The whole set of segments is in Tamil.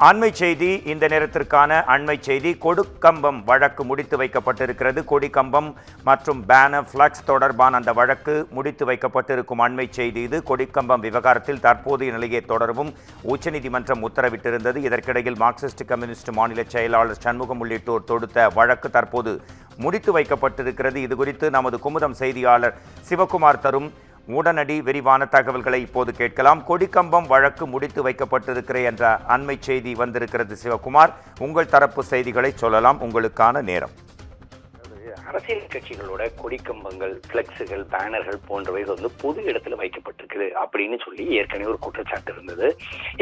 அண்மை செய்தி. இந்த நேரத்திற்கான அண்மை செய்தி. கொடிக்கம்பம் வழக்கு முடித்து வைக்கப்பட்டிருக்கிறது. கொடிக்கம்பம் மற்றும் பேனர் ஃபிளக்ஸ் தொடர்பான அந்த வழக்கு முடித்து வைக்கப்பட்டிருக்கும் அண்மை செய்தி இது. கொடிக்கம்பம் விவகாரத்தில் தற்போதைய நிலையை தொடரவும் உச்சநீதிமன்றம் உத்தரவிட்டிருந்தது. இதற்கிடையில் மார்க்சிஸ்ட் கம்யூனிஸ்ட் மாநில செயலாளர் சண்முகம் உள்ளிட்டோர் தொடுத்த வழக்கு தற்போது முடித்து வைக்கப்பட்டிருக்கிறது. இதுகுறித்து நமது குமுதம் செய்தியாளர் சிவகுமார் தரும் உடனடி விரிவான தகவல்களை இப்போது கேட்கலாம். கொடிக்கம்பம் வழக்கு முடித்து வைக்கப்பட்டிருக்கிற என்ற அண்மை செய்தி வந்திருக்கிறது. சிவகுமார், உங்கள் தரப்பு செய்திகளை சொல்லலாம். உங்களுக்கான நேரம். அரசியல் கட்சிகளோட கொடிக்கம்பங்கள், பிளெக்ஸுகள், பேனர்கள் போன்றவை பொது இடத்துல வைக்கப்பட்டிருக்குது அப்படின்னு சொல்லி ஏற்கனவே ஒரு குற்றச்சாட்டு இருந்தது.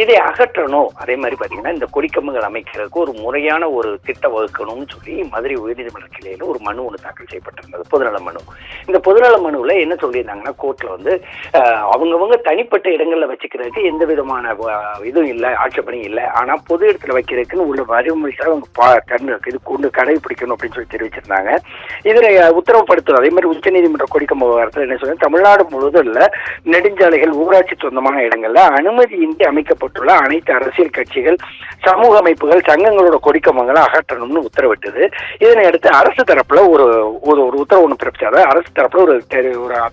இதை அகற்றணும், அதே மாதிரி பாத்தீங்கன்னா இந்த கொடிக்கம்பங்கள் அமைக்கிறதுக்கு ஒரு முறையான ஒரு திட்டம் வகுக்கணும்னு சொல்லி மதுரை உயர்நீதிமன்ற கிளையில ஒரு மனு ஒன்று தாக்கல் செய்யப்பட்டிருந்தது, பொதுநல மனு. இந்த பொதுநல மனுவில் என்ன சொல்லியிருந்தாங்கன்னா, கோர்ட்ல அவங்கவுங்க தனிப்பட்ட இடங்கள்ல வச்சுக்கிறதுக்கு எந்த விதமான இதுவும் இல்லை, ஆட்சேபனையும் இல்லை. ஆனா பொது இடத்துல வைக்கிறதுக்குன்னு உள்ள வரிமுறைகளை அவங்க இது கொண்டு கடைபிடிக்கணும் அப்படின்னு சொல்லி தெரிவிச்சிருந்தாங்க. இதனை உத்தரவுப்படுத்தும். அதே மாதிரி உச்சநீதிமன்ற கொடிக்கம்ப விவகாரத்தில் என்ன சொல்ல, தமிழ்நாடு முழுவதும் நெடுஞ்சாலைகள், ஊராட்சி சொந்தமான இடங்கள்ல அனுமதியின்றி அமைக்கப்பட்டுள்ள அனைத்து அரசியல் கட்சிகள், சமூக அமைப்புகள், சங்கங்களோட கொடிக்கம்பங்களை அகற்றணும்னு உத்தரவிட்டது. இதனை அடுத்து அரசு தரப்புல ஒரு உத்தரவு ஒன்று பிறப்பிச்சாங்க. அரசு தரப்புல ஒரு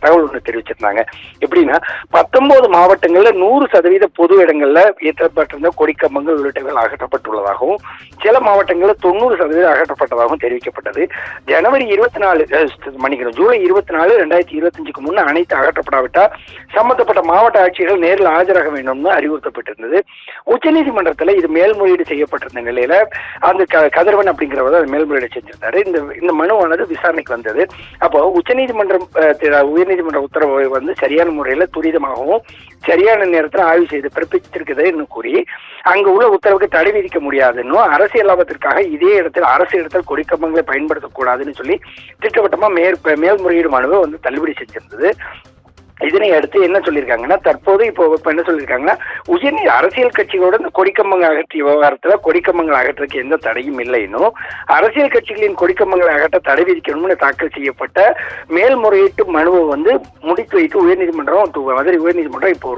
தகவல் ஒன்று தெரிவிச்சிருந்தாங்க. எப்படின்னா, 19 மாவட்டங்கள்ல 100% பொது இடங்கள்ல ஏற்றப்பட்டிருந்த கொடிக்கம்பங்கள் உள்ளிட்டவைகள் அகற்றப்பட்டுள்ளதாகவும், சில மாவட்டங்களில் 90% அகற்றப்பட்டதாகவும் தெரிவிக்கப்பட்டது. ஜனவரி 24 ஜூலை 24, 2025 முன்ன அனைத்து அகற்றப்படாவிட்டால் சம்பந்தப்பட்ட மாவட்ட ஆட்சியர்கள் நேரில் ஆஜராக வேண்டும்னு அறிவுறுத்தப்பட்டிருந்தது. உச்சநீதிமன்றத்தில் இது மேல்முறையீடு செய்யப்பட்டிருந்த நிலையில அந்த கதிரவன் அப்படிங்கிறவர் அதை மேல்முறையீடு செஞ்சிருந்தாரு. இந்த மனுவானது விசாரணைக்கு வந்தது. அப்போ உச்சநீதிமன்றம் உயர்நீதிமன்ற உத்தரவை சரியான முறையில் துரிதமாகவும் சரியான நேரத்தில் ஆய்வு செய்து பிறப்பிச்சிருக்குதுன்னு கூறி அங்கு உள்ள உத்தரவுக்கு தடை விதிக்க முடியாதுன்னு, அரசியல் லாபத்திற்காக இதே இடத்தில் அரசு இடத்தில் கொடிக்கம்பங்களை பயன்படுத்தக்கூடாதுன்னு சொல்லி திட்டவட்டமா மேல்முறையீடு மனுவை தள்ளுபடி செஞ்சிருந்தது. இதனை அடுத்து என்ன சொல்லியிருக்காங்கன்னா, தற்போது இப்போ என்ன சொல்லியிருக்காங்கன்னா, அரசியல் கட்சிகளோட இந்த கொடிக்கம்பங்கள் அகற்றிய விவகாரத்தில் கொடிக்கம்பங்கள் அகற்றுறதுக்கு எந்த தடையும் இல்லைன்னும், அரசியல் கட்சிகளின் கொடிக்கம்பங்களை அகற்ற தடை விதிக்கணும்னு தாக்கல் செய்யப்பட்ட மேல்முறையீட்டு மனுவை முடித்து வைத்து மதுரை உயர்நீதிமன்றம் இப்போ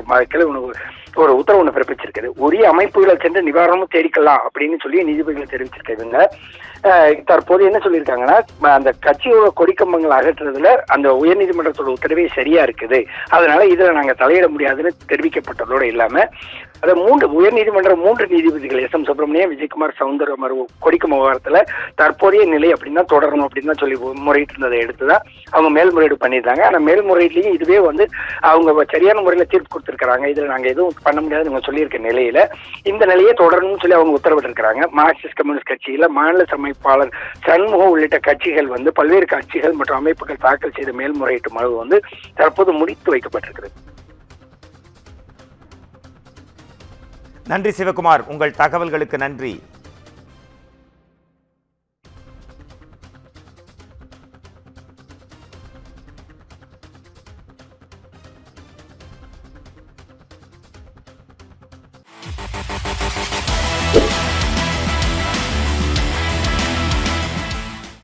ஒரு உத்தரவு ஒன்று பிறப்பிச்சிருக்குது. உரிய அமைப்புகளை சென்று நிவாரணமும் தேடிக்கலாம் அப்படின்னு சொல்லி நீதிபதிகள் தெரிவிச்சிருக்காங்க. தற்போது என்ன சொல்லியிருக்காங்கன்னா, அந்த கட்சியோட கொடிக்கம்பங்கள் அகற்றுறதுல அந்த உயர்நீதிமன்றத்தோட உத்தரவே சரியா இருக்குது, அதனால இதுல நாங்க தலையிட முடியாதுன்னு தெரிவிக்கப்பட்டதோட இல்லாம அதை உயர்நீதிமன்ற 3 நீதிபதிகள் எஸ். எம். சுப்பிரமணியம், விஜயகுமார், சவுந்தர அமர்வு கொடிக்கம்ப விவகாரத்துல தற்போதைய நிலை அப்படின்னா தொடரணும் அப்படின்னு தான் சொல்லி முறையிட்டு இருந்ததை எடுத்துதான் அவங்க மேல்முறையீடு பண்ணியிருந்தாங்க. ஆனா மேல்முறையீட்லயும் இதுவே அவங்க சரியான முறையில தீர்ப்பு கொடுத்திருக்கிறாங்க. இதுல நாங்க எதுவும் பண்ண முடியாதுன்னு சொல்லியிருக்க நிலையில இந்த நிலையை தொடரணும்னு சொல்லி அவங்க உத்தரவிட்டு இருக்கிறாங்க. மார்க்சிஸ்ட் கம்யூனிஸ்ட் கட்சியில மாநில அமைப்பாளர் சண்முகம் உள்ளிட்ட கட்சிகள் பல்வேறு கட்சிகள் மற்றும் அமைப்புகள் தாக்கல் செய்த மேல்முறையீட்டு மனு தற்போது முடித்து வைக்கப்பட்டிருக்கிறது. நன்றி சிவகுமார், உங்கள் தகவல்களுக்கு நன்றி.